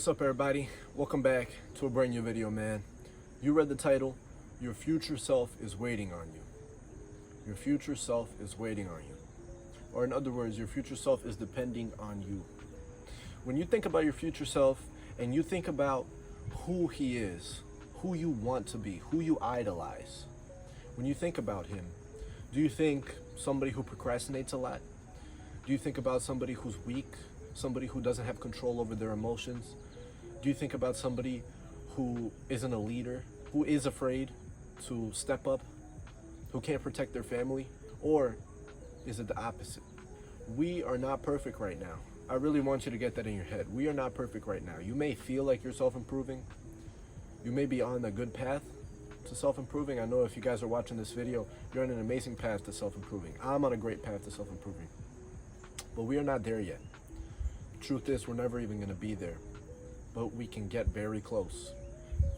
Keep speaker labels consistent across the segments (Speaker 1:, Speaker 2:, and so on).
Speaker 1: What's up, everybody? Welcome back to a brand new video, man. You read the title. Your future self is waiting on you. Your future self is waiting on you. Or in other words, your future self is depending on you. When you think about your future self and you think about who he is, who you want to be, who you idolize, when you think about him, do you think somebody who procrastinates a lot? Do you think about somebody who's weak? Somebody who doesn't have control over their emotions? Do you think about somebody who isn't a leader, who is afraid to step up, who can't protect their family? Or is it the opposite? We are not perfect right now. I really want you to get that in your head. We are not perfect right now. You may feel like you're self-improving. You may be on a good path to self-improving. I know if you guys are watching this video, you're on an amazing path to self-improving. I'm on a great path to self-improving. But we are not there yet. Truth is, we're never even going to be there, but we can get very close.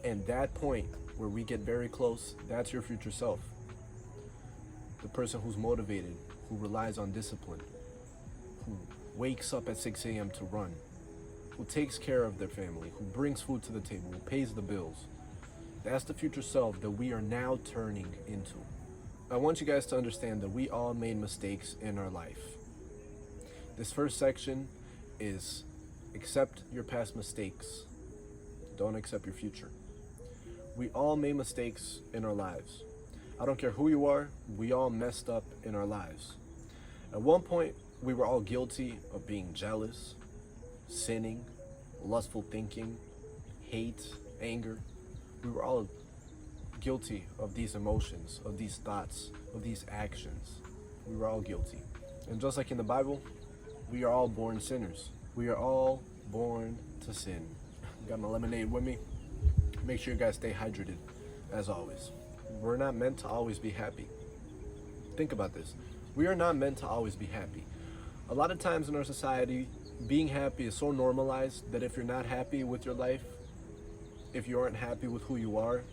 Speaker 1: And that point where we get very close, that's your future self. The person who's motivated, who relies on discipline, who wakes up at 6 a.m. to run, who takes care of their family, who brings food to the table, who pays the bills. That's the future self that we are now turning into. I want you guys to understand that we all made mistakes in our life. This first section is accept your past mistakes. Don't accept your future. We all made mistakes in our lives. I don't care who you are, we all messed up in our lives. At one point, we were all guilty of being jealous, sinning, lustful thinking, hate, anger. We were all guilty of these emotions, of these thoughts, of these actions. We were all guilty. And just like in the Bible, we are all born sinners. We are all born to sin. Got my lemonade with me. Make sure you guys stay hydrated, as always. We're not meant to always be happy. Think about this. We are not meant to always be happy. A lot of times in our society, being happy is so normalized that if you're not happy with your life, if you aren't happy with who you are,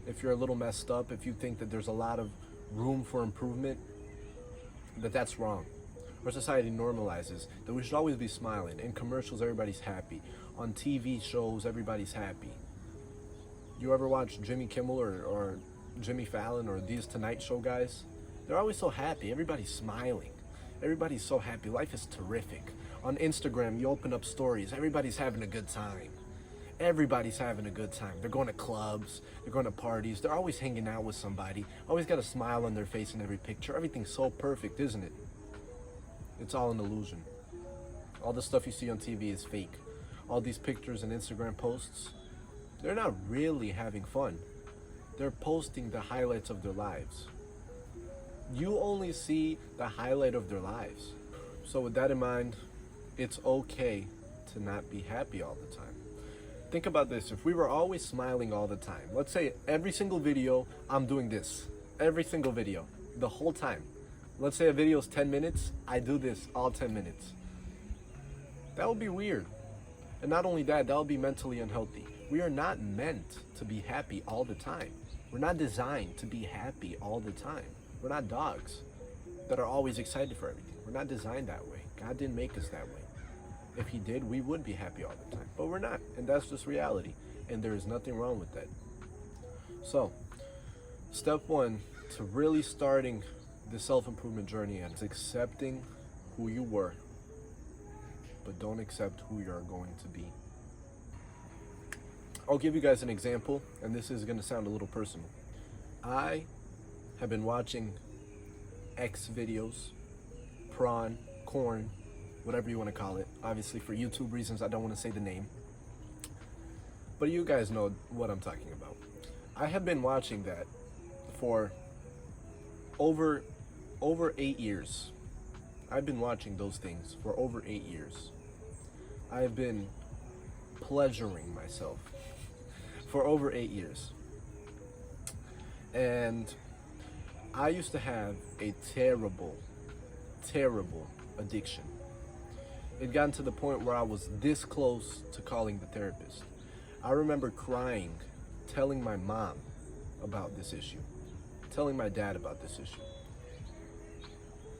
Speaker 1: if you're a little messed up, if you think that there's a lot of room for improvement, that's wrong. Our society normalizes that we should always be smiling. In commercials, everybody's happy. On TV shows, everybody's happy. You ever watch Jimmy Kimmel or Jimmy Fallon or these Tonight Show guys? They're always so happy. Everybody's smiling. Everybody's so happy. Life is terrific. On Instagram, you open up stories. Everybody's having a good time. Everybody's having a good time. They're going to clubs. They're going to parties. They're always hanging out with somebody. Always got a smile on their face in every picture. Everything's so perfect, isn't it? It's all an illusion. All the stuff you see on TV is fake. All these pictures and Instagram posts, they're not really having fun. They're posting the highlights of their lives. You only see the highlight of their lives. So with that in mind, it's okay to not be happy all the time. Think about this. If we were always smiling all the time, let's say every single video, I'm doing this. Every single video, the whole time. Let's say a video is 10 minutes, I do this all 10 minutes. That would be weird. And not only that, that would be mentally unhealthy. We are not meant to be happy all the time. We're not designed to be happy all the time. We're not dogs that are always excited for everything. We're not designed that way. God didn't make us that way. If he did, we would be happy all the time. But we're not, and that's just reality. And there is nothing wrong with that. So, step one to really starting the self-improvement journey is accepting who you were, but don't accept who you're going to be. I'll give you guys an example, and this is going to sound a little personal. I have been watching X videos, prawn, corn, whatever you want to call it. Obviously, for YouTube reasons, I don't want to say the name. But you guys know what I'm talking about. I have been watching that for over 8 years. I've been watching those things for over 8 years. I've been pleasuring myself for over 8 years. And I used to have a terrible addiction. It got to the point where I was this close to calling the therapist. I remember crying, telling my mom about this issue, telling my dad about this issue.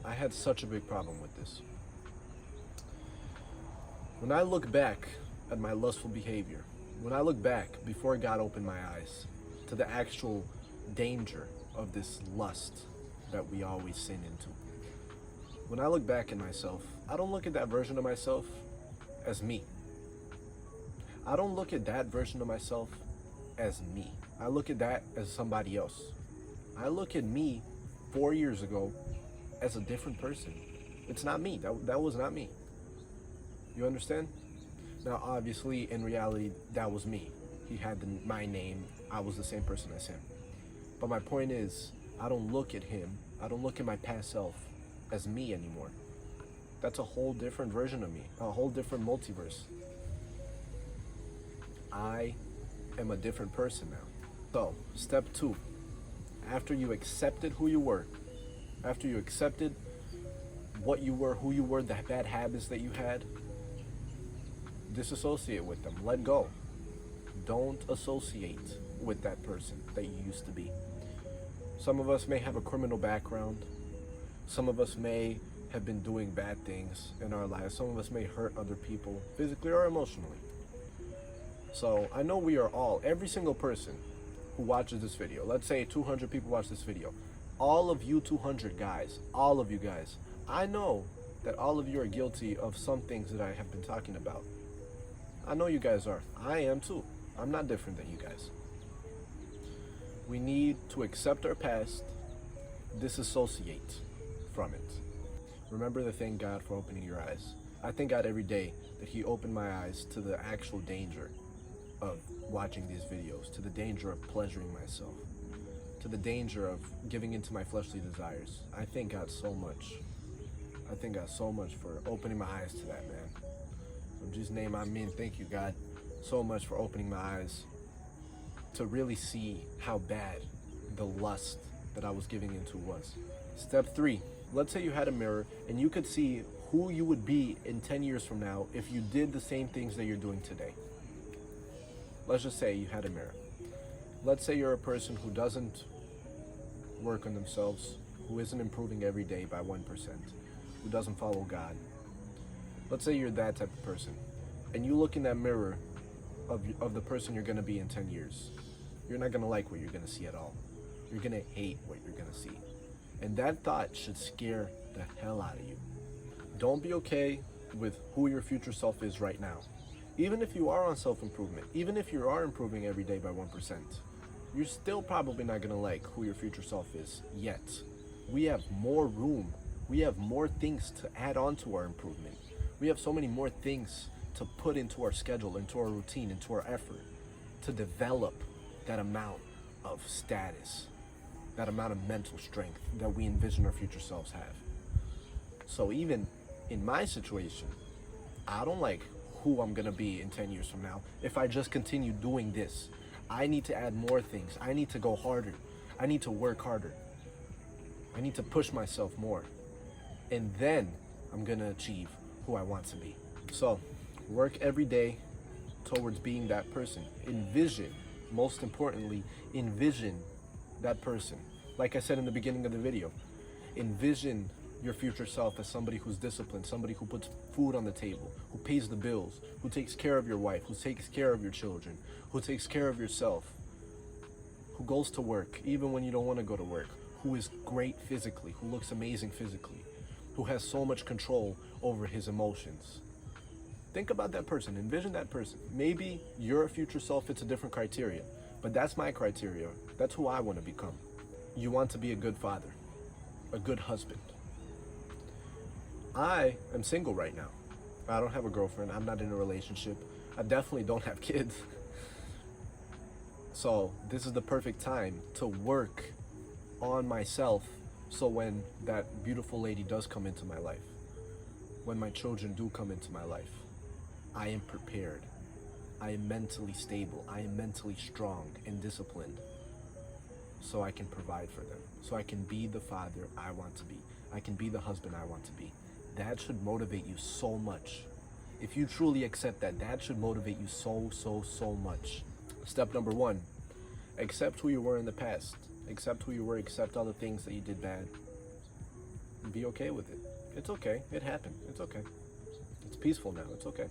Speaker 1: I had such a big problem with this. When I look back at my lustful behavior, when I look back before God opened my eyes to the actual danger of this lust that we always sin into, when I look back at myself, I don't look at that version of myself as me. I don't look at that version of myself as me. I look at that as somebody else. I look at me 4 years ago as a different person. It's not me. That was not me. You understand? Now, obviously, in reality, that was me. He had my name. I was the same person as him. But my point is, I don't look at him. I don't look at my past self as me anymore. That's a whole different version of me, a whole different multiverse. I am a different person now. So, step 2, after you accepted who you were, after you accepted what you were, who you were, the bad habits that you had, disassociate with them. Let go. Don't associate with that person that you used to be. Some of us may have a criminal background. Some of us may have been doing bad things in our lives. Some of us may hurt other people, physically or emotionally. So I know we are all, every single person who watches this video, let's say 200 people watch this video, all of you 200 guys, all of you guys, I know that all of you are guilty of some things that I have been talking about. I know you guys are. I am too. I'm not different than you guys. We need to accept our past, disassociate from it. Remember to thank God for opening your eyes. I thank God every day that He opened my eyes to the actual danger of watching these videos, to the danger of pleasuring myself, to the danger of giving into my fleshly desires. I thank God so much. I thank God so much for opening my eyes to that, man. In Jesus' name, I mean, thank you, God, so much for opening my eyes to really see how bad the lust that I was giving into was. Step 3, let's say you had a mirror and you could see who you would be in 10 years from now if you did the same things that you're doing today. Let's just say you had a mirror. Let's say you're a person who doesn't work on themselves, who isn't improving every day by 1%, who doesn't follow God. Let's say you're that type of person, and you look in that mirror of the person you're going to be in 10 years. You're not going to like what you're going to see at all. You're going to hate what you're going to see. And that thought should scare the hell out of you. Don't be okay with who your future self is right now. Even if you are on self-improvement, even if you are improving every day by 1%, you're still probably not going to like who your future self is yet. We have more room. We have more things to add on to our improvement. We have so many more things to put into our schedule, into our routine, into our effort to develop that amount of status, that amount of mental strength that we envision our future selves have. So even in my situation, I don't like who I'm gonna be in 10 years from now if I just continue doing this. I need to add more things. I need to go harder. I need to work harder. I need to push myself more. And then I'm gonna achieve who I want to be. So work every day towards being that person. Envision, most importantly, envision that person. Like I said in the beginning of the video, envision your future self as somebody who's disciplined, somebody who puts food on the table, who pays the bills, who takes care of your wife, who takes care of your children, who takes care of yourself, who goes to work even when you don't want to go to work, who is great physically, who looks amazing physically, who has so much control over his emotions. Think about that person. Envision that person. Maybe your future self fits a different criteria, but that's my criteria. That's who I want to become. You want to be a good father, a good husband. I am single right now. I don't have a girlfriend. I'm not in a relationship. I definitely don't have kids. So this is the perfect time to work on myself, so when that beautiful lady does come into my life, when my children do come into my life, I am prepared. I am mentally stable. I am mentally strong and disciplined, so I can provide for them, so I can be the father I want to be. I can be the husband I want to be. That should motivate you so much. If you truly accept that, that should motivate you so much. Step number 1, accept who you were in the past. Accept who you were, accept all the things that you did bad. Be okay with it. It's okay. It happened. It's okay. It's peaceful now. It's okay.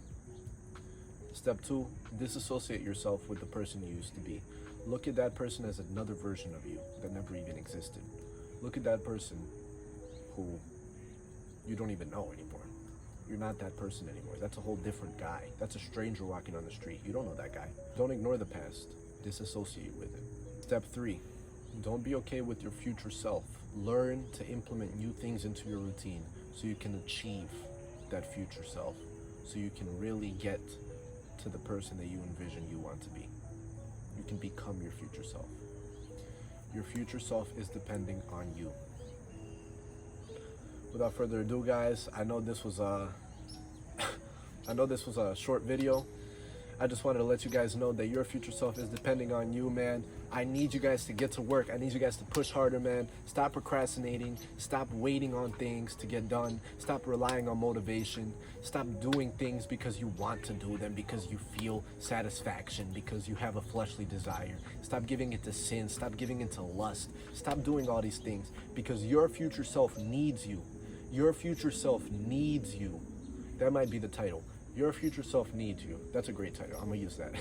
Speaker 1: Step 2, disassociate yourself with the person you used to be. Look at that person as another version of you that never even existed. Look at that person who you don't even know anymore. You're not that person anymore. That's a whole different guy. That's a stranger walking on the street. You don't know that guy. Don't ignore the past. Disassociate with it. Step 3, don't be okay with your future self. Learn to implement new things into your routine so you can achieve that future self, so you can really get to the person that you envision you want to be. You can become your future self. Your future self is depending on you. Without further ado, guys, I know this was a short video. I just wanted to let you guys know that your future self is depending on you, man. I need you guys to get to work. I need you guys to push harder, man. Stop procrastinating. Stop waiting on things to get done. Stop relying on motivation. Stop doing things because you want to do them, because you feel satisfaction, because you have a fleshly desire. Stop giving it to sin. Stop giving it to lust. Stop doing all these things because your future self needs you. Your future self needs you. That might be the title. Your future self needs you. That's a great title. I'm gonna use that.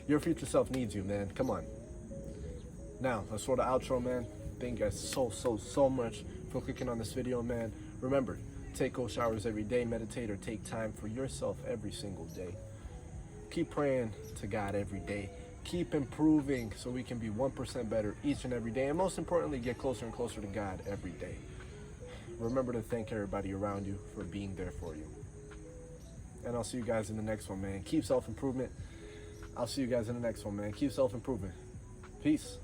Speaker 1: Your future self needs you, man. Come on. Now, let's roll the outro, man. Thank you guys so much for clicking on this video, man. Remember, take cold showers every day, meditate, or take time for yourself every single day. Keep praying to God every day. Keep improving so we can be 1% better each and every day. And most importantly, get closer and closer to God every day. Remember to thank everybody around you for being there for you. And I'll see you guys in the next one, man. Keep self-improvement. I'll see you guys in the next one, man. Keep self-improvement. Peace.